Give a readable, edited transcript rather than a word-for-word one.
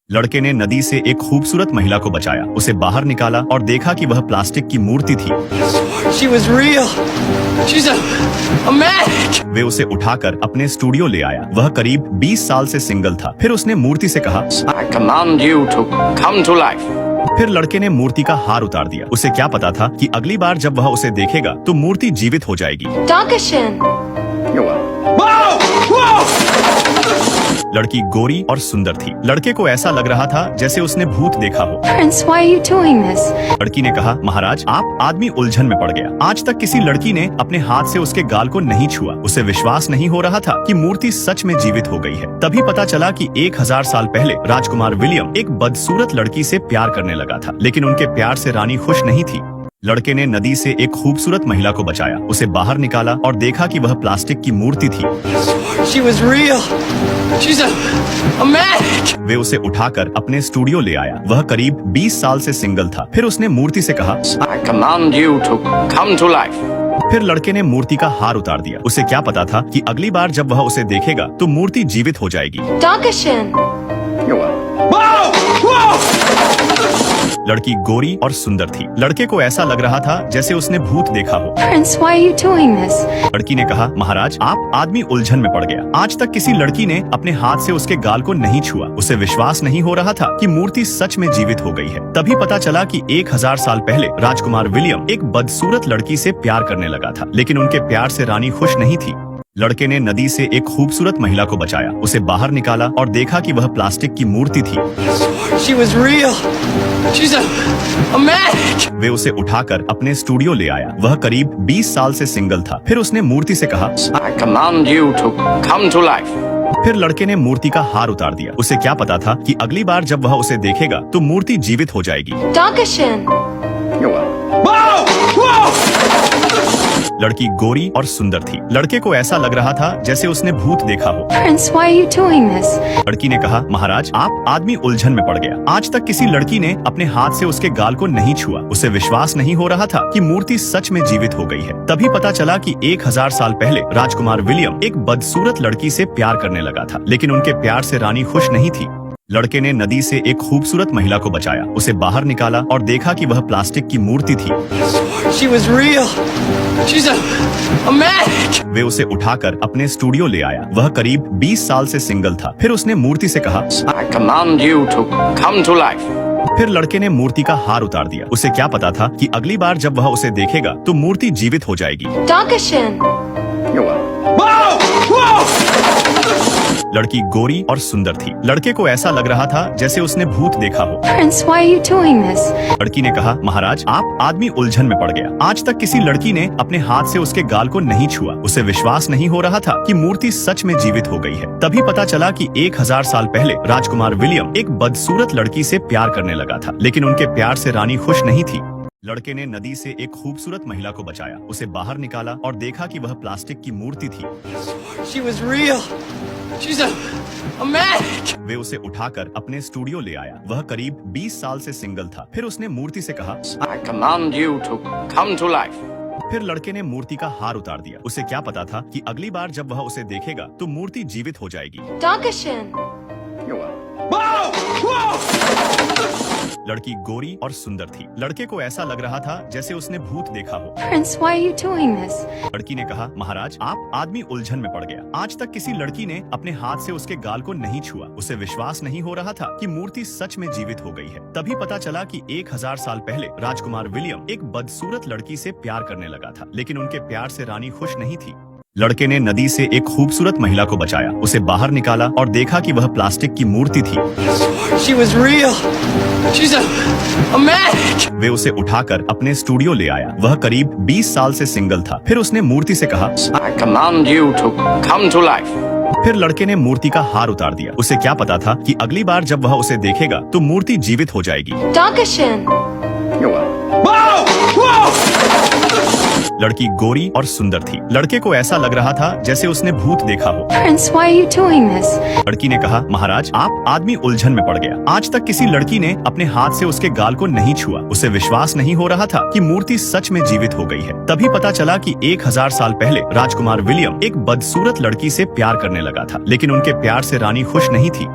लड़के ने नदी से एक खूबसूरत महिला को बचाया, उसे बाहर निकाला और देखा कि वह प्लास्टिक की मूर्ति थी। She was real. She's a magic. वे उसे उठाकर अपने स्टूडियो ले आया। वह करीब 20 साल से सिंगल था। फिर उसने मूर्ति से कहा, I command you to come to life. फिर लड़के ने मूर्ति का हार उतार दिया। उसे क्या पता था कि अगली बार जब वह उसे देखेगा तो मूर्ति जीवित हो जाएगी। Dankeschön. लड़की गोरी और सुंदर थी। लड़के को ऐसा लग रहा था जैसे उसने भूत देखा हो। Prince, why are you doing this? लड़की ने कहा, महाराज, आप आदमी उलझन में पड़ गया। आज तक किसी लड़की ने अपने हाथ से उसके गाल को नहीं छुआ। उसे विश्वास नहीं हो रहा था कि मूर्ति सच में जीवित हो गई है। तभी पता चला कि 1000 साल पहले राजकुमार विलियम एक बदसूरत लड़की से प्यार करने लगा था, लेकिन उनके प्यार से रानी खुश नहीं थी। लड़के ने नदी से एक खूबसूरत महिला को बचाया, उसे बाहर निकाला और देखा कि वह प्लास्टिक की मूर्ति थी। She was real. She's a magic. वे उसे उठाकर अपने स्टूडियो ले आया। वह करीब 20 साल से सिंगल था। फिर उसने मूर्ति से कहा, I command you to come to life. फिर लड़के ने मूर्ति का हार उतार दिया। उसे क्या पता था कि अगली बार जब वह उसे देखेगा तो मूर्ति जीवित हो जाएगी। Dankeschön. लड़की गोरी और सुंदर थी। लड़के को ऐसा लग रहा था जैसे उसने भूत देखा हो। Prince, why are you doing this? लड़की ने कहा, महाराज, आप आदमी उलझन में पड़ गया। आज तक किसी लड़की ने अपने हाथ से उसके गाल को नहीं छुआ। उसे विश्वास नहीं हो रहा था कि मूर्ति सच में जीवित हो गई है। तभी पता चला कि 1000 साल पहले राजकुमार विलियम एक बदसूरत लड़की से प्यार करने लगा था, लेकिन उनके प्यार से रानी खुश नहीं थी। लड़के ने नदी से एक खूबसूरत महिला को बचाया, उसे बाहर निकाला और देखा कि वह प्लास्टिक की मूर्ति थी। She was real. She's a magic. वे उसे उठाकर अपने स्टूडियो ले आया। वह करीब 20 साल से सिंगल था। फिर उसने मूर्ति से कहा, I command you to come to life. फिर लड़के ने मूर्ति का हार उतार दिया। उसे क्या पता था कि अगली बार जब वह उसे देखेगा तो मूर्ति जीवित हो जाएगी। Dankeschön. लड़की गोरी और सुंदर थी। लड़के को ऐसा लग रहा था जैसे उसने भूत देखा हो। Prince, why are you doing this? लड़की ने कहा, महाराज, आप आदमी उलझन में पड़ गया। आज तक किसी लड़की ने अपने हाथ से उसके गाल को नहीं छुआ। उसे विश्वास नहीं हो रहा था कि मूर्ति सच में जीवित हो गई है। तभी पता चला कि 1000 साल पहले राजकुमार विलियम एक बदसूरत लड़की से प्यार करने लगा था, लेकिन उनके प्यार से रानी खुश नहीं थी। लड़के ने नदी से एक खूबसूरत महिला को बचाया, उसे बाहर निकाला और देखा कि वह प्लास्टिक की मूर्ति थी। She was real. She's a magic. वे उसे उठाकर अपने स्टूडियो ले आया। वह करीब 20 साल से सिंगल था। फिर उसने मूर्ति से कहा, I command you to come to life. फिर लड़के ने मूर्ति का हार उतार दिया। उसे क्या पता था कि अगली बार जब वह उसे देखेगा तो मूर्ति जीवित हो जाएगी। Dankeschön. लड़की गोरी और सुंदर थी। लड़के को ऐसा लग रहा था जैसे उसने भूत देखा हो। Prince, why are you doing this? लड़की ने कहा, महाराज, आप आदमी उलझन में पड़ गया। आज तक किसी लड़की ने अपने हाथ से उसके गाल को नहीं छुआ। उसे विश्वास नहीं हो रहा था कि मूर्ति सच में जीवित हो गई है। तभी पता चला कि 1000 साल पहले राजकुमार विलियम एक बदसूरत लड़की से प्यार करने लगा था, लेकिन उनके प्यार से रानी खुश नहीं थी। लड़के ने नदी से एक खूबसूरत महिला को बचाया, उसे बाहर निकाला और देखा कि वह प्लास्टिक की मूर्ति थी। She was real. She's a magic. वे उसे उठाकर अपने स्टूडियो ले आया। वह करीब 20 साल से सिंगल था। फिर उसने मूर्ति से कहा, I command you to come to life. फिर लड़के ने मूर्ति का हार उतार दिया। उसे क्या पता था कि अगली बार जब वह उसे देखेगा तो मूर्ति जीवित हो जाएगी। Dankeschön. लड़की गोरी और सुंदर थी। लड़के को ऐसा लग रहा था जैसे उसने भूत देखा हो। Prince, why are you doing this? लड़की ने कहा, महाराज, आप आदमी उलझन में पड़ गया। आज तक किसी लड़की ने अपने हाथ से उसके गाल को नहीं छुआ। उसे विश्वास नहीं हो रहा था कि मूर्ति सच में जीवित हो गई है। तभी पता चला कि 1000 साल पहले राजकुमार विलियम एक बदसूरत लड़की से प्यार करने लगा था, लेकिन उनके प्यार से रानी खुश नहीं थी। लड़के ने नदी से एक खूबसूरत महिला को बचाया, उसे बाहर निकाला और देखा कि वह प्लास्टिक की मूर्ति थी। She was real. She's a magic. वे उसे उठाकर अपने स्टूडियो ले आया। वह करीब 20 साल से सिंगल था। फिर उसने मूर्ति से कहा, I command you to come to life. फिर लड़के ने मूर्ति का हार उतार दिया। उसे क्या पता था कि अगली बार जब वह उसे देखेगा तो मूर्ति जीवित हो जाएगी। Dankeschön. लड़की गोरी और सुंदर थी। लड़के को ऐसा लग रहा था जैसे उसने भूत देखा हो। Prince, why are you doing this? लड़की ने कहा, महाराज, आप आदमी उलझन में पड़ गया। आज तक किसी लड़की ने अपने हाथ से उसके गाल को नहीं छुआ। उसे विश्वास नहीं हो रहा था कि मूर्ति सच में जीवित हो गई है। तभी पता चला कि 1000 साल पहले राजकुमार विलियम एक बदसूरत लड़की से प्यार करने लगा था, लेकिन उनके प्यार से रानी खुश नहीं थी।